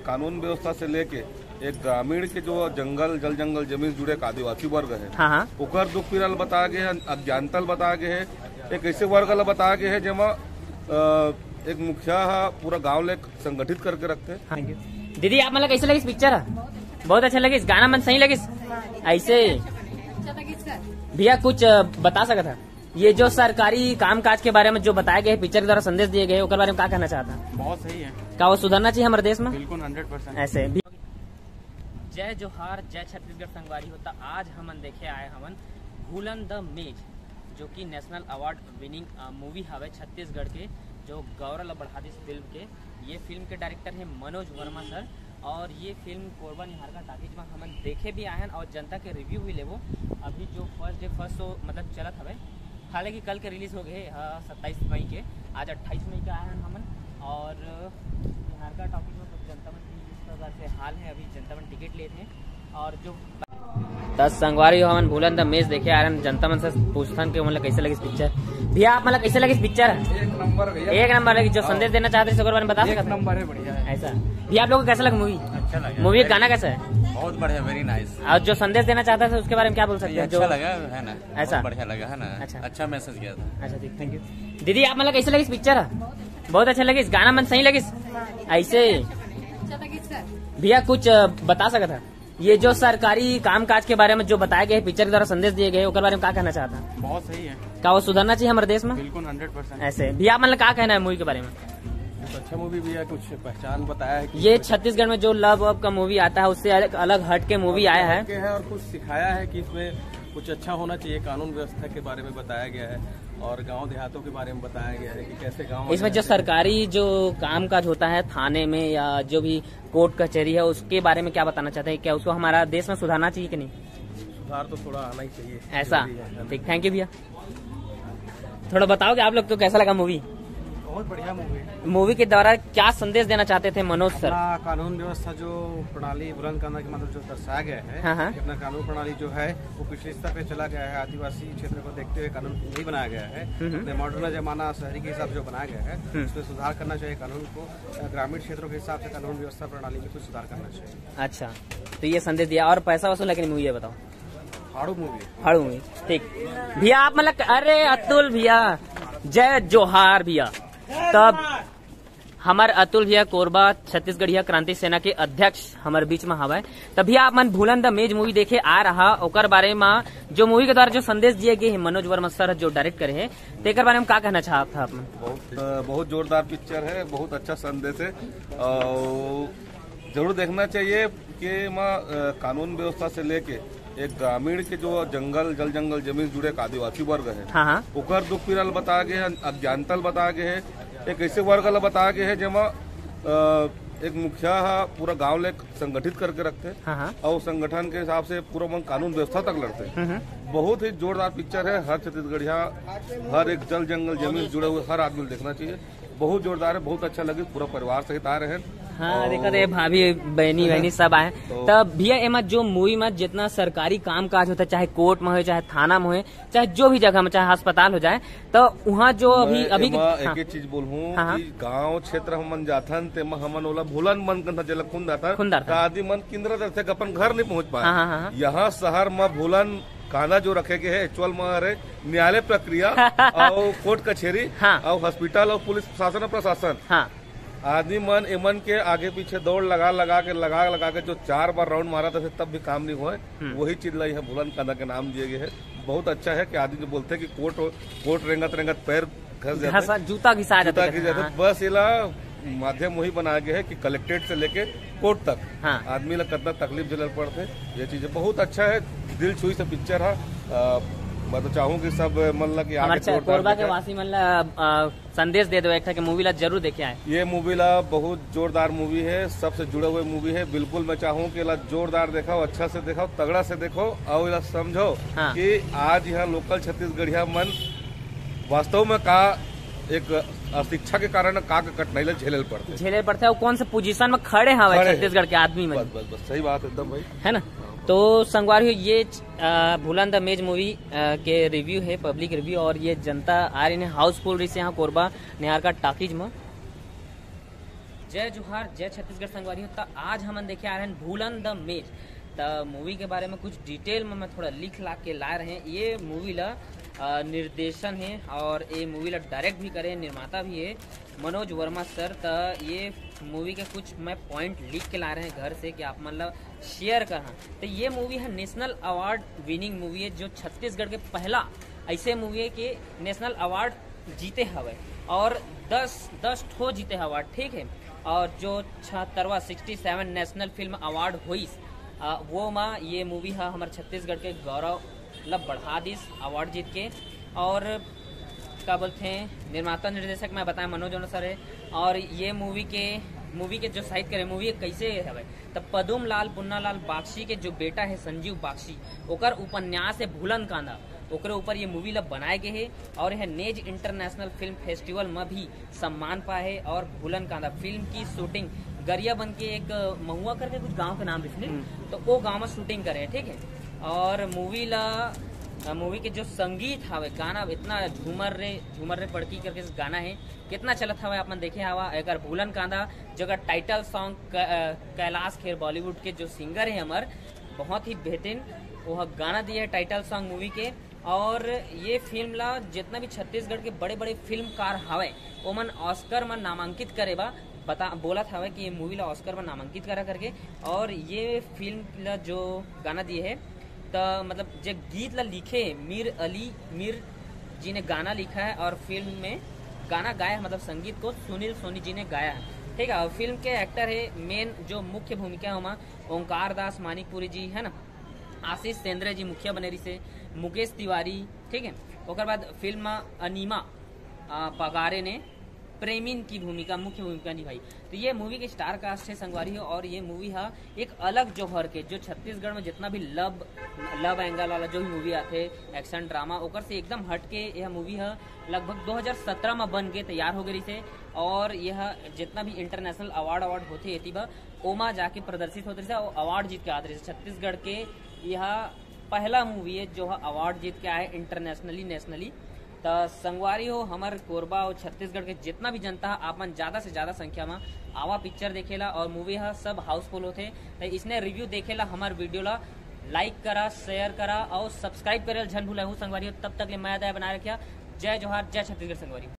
कानून व्यवस्था से लेके एक ग्रामीण के जो जल जंगल जमीन जुड़े एक आदिवासी वर्ग है, हाँ ओकर दुख पीड़ा बता गए है, अज्ञानता बता गए है, एक ऐसे वर्ग ला बता गए है जेमा एक मुखिया पूरा गांव ले संगठित करके रखते हैं। हाँ। दीदी आप मतलब कैसे लगी इस पिक्चर? बहुत अच्छा लगी, गाना मन सही लगी ऐसे भैया कुछ बता सकता था ये जो सरकारी कामकाज के बारे में जो बताया गया है पिक्चर के द्वारा संदेश दिए गए उसके बारे में क्या कहना चाहता? बहुत सही है। क्या वो सुधरना चाहिए हमारे देश में? बिल्कुल 100% ऐसे भी। जय जोहार, जय छत्तीसगढ़ संगवारी होता। आज हमन देखे आए हमन भूलन द मेज, जो कि नेशनल अवार्ड विनिंग मूवी हवे छत्तीसगढ़ के, जो गौरव बढ़ादी फिल्म के। ये फिल्म के डायरेक्टर है मनोज वर्मा सर, और ये फिल्म कोरबा निहारका टाकीज में हमन देखे भी आए हैं और जनता के रिव्यू भी लेवो। अभी जो फर्स्ट शो मतलब चलत हवे, हालांकि कल के रिलीज हो गए 27 मई के, आज 28 मई के आए हैं हमन। और निहारका टॉकीज में कुछ जनता मन की इस प्रकार से हाल है, अभी जनता मन टिकट लेते हैं। और जो 10 संगवारी हमन भूलन द मेज देखे आ रहे हैं, जनता मन से पूछथन के मतलब कैसे लगी इस पिक्चर? भैया आप मतलब कैसे लगी इस पिक्चर? एक नंबर लगी। जो संदेश देना चाहते हैं बारे में बता सकते? नंबर है, बढ़िया है। ऐसा भैया आप लोग को कैसा लगा मूवी? अच्छा लगा। मूवी का गाना कैसा है? बहुत बढ़िया, वेरी नाइस। और जो संदेश देना चाहता था उसके बारे में क्या बोल सकते हैं? अच्छा लगा है ना, ऐसा बढ़िया लगा है ना, अच्छा मैसेज गया था। अच्छा ठीक, थैंक यू। दीदी आप मतलब कैसे लगी इस पिक्चर? बहुत अच्छा लगी, गाना मन सही लगी ऐसे भैया कुछ बता सकता था ये जो सरकारी कामकाज के बारे में जो बताया गया है पिक्चर के द्वारा संदेश दिए गए उसके बारे में क्या कहना चाहता? बहुत सही है। क्या वो सुधरना चाहिए हमारे देश में? बिल्कुल 100%। ऐसे भैया मतलब क्या कहना है मूवी के बारे में? अच्छा मूवी भी है, कुछ पहचान बताया है ये छत्तीसगढ़ में जो लव अब का मूवी आता है उससे अलग हट के मूवी आया है और कुछ सिखाया है कि इसमें कुछ अच्छा होना चाहिए। कानून व्यवस्था के बारे में बताया गया है और गांव देहातों के बारे में बताया गया है कि कैसे गांव इसमें जो सरकारी जो कामकाज होता है थाने में या जो भी कोर्ट कचहरी है उसके बारे में क्या बताना चाहते हैं? क्या उसको हमारा देश में सुधारना चाहिए कि नहीं? सुधार तो थोड़ा आना ही चाहिए। ऐसा ठीक, थैंक यू भैया। थोड़ा बताओगे आप लोग को कैसा लगा मूवी? बहुत बढ़िया मूवी है। मूवी के द्वारा क्या संदेश देना चाहते थे मनोज सर? कानून व्यवस्था जो प्रणाली बुलंद करने के मतलब जो दर्शाया गया है, अपना कानून प्रणाली जो है वो पिछले स्तर पे चला गया है। आदिवासी क्षेत्र को देखते हुए कानून नहीं बनाया गया है। मॉडर्न जमाना शहरी के हिसाब से जो बनाया गया है उसमें सुधार करना चाहिए। कानून को ग्रामीण क्षेत्रों के हिसाब से कानून व्यवस्था प्रणाली में कुछ सुधार करना चाहिए। अच्छा, तो ये संदेश दिया। और पैसा वसूल है कि मूवी है बताओ? हाड़ू मूवी ठीक भैया। आप मतलब अरे अतुल भैया, जय जोहार भैया। तब हमारे अतुल भैया कोरबा छत्तीसगढ़िया क्रांति सेना के अध्यक्ष हमारे बीच में हवा है। तब भैया आप मन भूलन द मेज मूवी देखे आ रहा, ओकर बारे में जो मूवी के द्वारा जो संदेश दिए गए हैं मनोज वर्मा सर जो डायरेक्ट करे हैं, तेकर बारे में क्या कहना चाहता आप? बहुत जोरदार पिक्चर है, बहुत अच्छा संदेश है और जरूर देखना चाहिए कि कानून व्यवस्था से लेके एक ग्रामीण के जो जल जंगल जमीन जुड़े एक आदिवासी वर्ग है, ओकर दुख पीड़ा बता गए है, अज्ञानता बता गए है, एक ऐसे वर्ग ला बता गए है जेमा एक मुखिया पूरा गांव ले संगठित करके रखते हैं और संगठन के हिसाब से पूरा मन कानून व्यवस्था तक लड़ते हैं। बहुत ही जोरदार पिक्चर है। हर छत्तीसगढ़िया हर एक जल जंगल जमीन जुड़े हुए हर आदमी देखना चाहिए। बहुत जोरदार है, बहुत अच्छा लगे। पूरा परिवार सहित आ रहे हैं। हाँ देखा थे भाभी बहनी सब आए। तब भैया एमा जो मूवी में जितना सरकारी काम काज होता है, चाहे कोर्ट में हो, चाहे थाना में हो, चाहे जो भी जगह में, चाहे अस्पताल हो जाए, तो वहाँ जो अभी एक ही चीज बोलूँ कि गांव क्षेत्र हमन जाथन ते हमन ओला भूलन मन कंधा जल खुंदाता आदि मन किंद्र रहते अपन घर नहीं पहुँच पाए। यहाँ शहर में भूलन काना जो रखे के है एक्चुअल में न्यायालय प्रक्रिया और कोर्ट कचहरी और हॉस्पिटल और पुलिस प्रशासन आदमी मन एमन के आगे पीछे दौड़ लगा के जो 4 बार राउंड मारा था तब भी काम नहीं हुआ। वही चीज लाई है भूलन काना के नाम दिए गए है। बहुत अच्छा है कि आदमी जो बोलते हैं कि कोर्ट रेंगत पैर घस जाता, जूता घिसा जाता, बस इला माध्यम वही बनाया गया है कि कलेक्ट्रेट से लेके कोर्ट तक आदमी ला कितना तकलीफ झेलना पड़ते। ये चीजें बहुत अच्छा है, दिल छुई से पिक्चर है। मैं तो चाहूँ कि सब मतलब कि आगे कोरबा के वासी मतलब संदेश दे दो एक था कि मूवी ला जरूर देखे आए। ये मूवी ला बहुत जोरदार मूवी है, सबसे जुड़े हुए मूवी है। बिल्कुल मैं चाहूँ कि ला जोरदार देखो, अच्छा से देखो, तगड़ा से देखो और इला समझो कि आज यहाँ लोकल छत्तीसगढ़िया मन वास्तव में का एक शिक्षा के कारण का कठिनाई झेले पड़ते और कौन से पोजीशन में खड़े हैं छत्तीसगढ़ के आदमी में। बस सही बात एकदम भाई, है ना। तो संगवारी ये भूलन द मेज मूवी के रिव्यू है, पब्लिक रिव्यू, और ये जनता आ रही है हाउसफुल रही से यहाँ कोरबा निहारका टाकीज में। जय जोहार जय छत्तीसगढ़ संगवारी होता। आज हम देखे आ रहे हैं भूलन द मेज। तो मूवी के बारे में कुछ डिटेल में मैं थोड़ा लिख ला के ला रहे हैं। ये मूवी ला निर्देशन है और ये मूवी ला डायरेक्ट भी करे, निर्माता भी है मनोज वर्मा सर। तो ये मूवी के कुछ मैं पॉइंट लिख के ला रहे हैं घर से कि आप मतलब शेयर करना। तो ये मूवी है नेशनल अवार्ड विनिंग मूवी है, जो छत्तीसगढ़ के पहला ऐसे मूवी है कि नेशनल अवार्ड जीते हवे और 10 ठो जीते अवार्ड, ठीक है। और जो 76वां 67 नेशनल फिल्म अवार्ड हुई वो माँ ये मूवी है हमारे छत्तीसगढ़ के गौरव मतलब बढ़ा दिस अवार्ड जीत के। और क्या बोलते हैं निर्माता निर्देशक मैं बताया मनोज वर्मा सर है। और ये मूवी के जो साहित्य करे मूवी कैसे है तब पदुम लाल पुन्नालाल बागशी के जो बेटा है संजीव बागशी ओकर उपन्यास है भूलन कांदा, ओकरे ऊपर ये मूवी ला बनाए गए है। और यह नेज इंटरनेशनल फिल्म फेस्टिवल में भी सम्मान पाए है। और भूलन कांदा फिल्म की शूटिंग गरिया बन के एक महुआ करके कुछ गांव के नाम लिखने तो वो गांव में शूटिंग करे, ठीक है। और मूवी के जो संगीत हवे गाना इतना झूमर रे पड़की करके गाना है कितना चलत हवा आप मन देखे हवा। अगर भूलन कांदा जगह टाइटल सॉन्ग कैलाश खेर बॉलीवुड के जो सिंगर है हमार बहुत ही बेहतरीन वह गाना दिया है टाइटल सॉन्ग मूवी के। और ये फिल्म ला जितना भी छत्तीसगढ़ के बड़े बड़े फिल्मकार हवे ओमन ऑस्कर में नामांकित करे बोला था कि ये मूवी ला ऑस्कर में नामांकित करा करके। और ये फिल्म ला जो गाना दिए है तो मतलब जो गीत ला लिखे मीर जी ने गाना लिखा है और फिल्म में गाना गाया मतलब संगीत को सुनील सोनी जी ने गाया है, ठीक है। और फिल्म के एक्टर है मेन जो मुख्य भूमिका है वहाँ ओंकार दास मानिकपुरी जी है ना, आशीष सेंद्रे जी मुखिया बनेरी से, मुकेश तिवारी, ठीक है। ओकर बाद फिल्म में अनीमा पगारे ने प्रेमीन की भूमिका मुख्य भूमिका निभाई। तो ये मूवी के स्टार कास्ट है संगवारी है। और ये मूवी है एक अलग जोहर के जो छत्तीसगढ़ में जितना भी लव एंगल वाला जो भी मूवी आते एक्शन ड्रामा ओकर से एकदम हट के यह मूवी है लगभग 2017 में बन के तैयार हो गई से। और यह जितना भी इंटरनेशनल अवार्ड होते है ओमा जाके प्रदर्शित होते थे और अवार्ड जीत के आते रहे। छत्तीसगढ़ के यह पहला मूवी है जो अवार्ड जीत के आए इंटरनेशनली नेशनली। तो संगवारी हो हमारे कोरबा और छत्तीसगढ़ के जितना भी जनता है आप मन ज्यादा से ज्यादा संख्या में आवा पिक्चर देखेला। और मूवी है सब हाउसफुल होते तो इसने रिव्यू देखेला हमारे वीडियो ला लाइक करा शेयर करा और सब्सक्राइब करे झन भूला हूँ संगवारी हो। तब तक ले मैं बनाए रखिया। जय जोहार जय छत्तीसगढ़ संगवारी।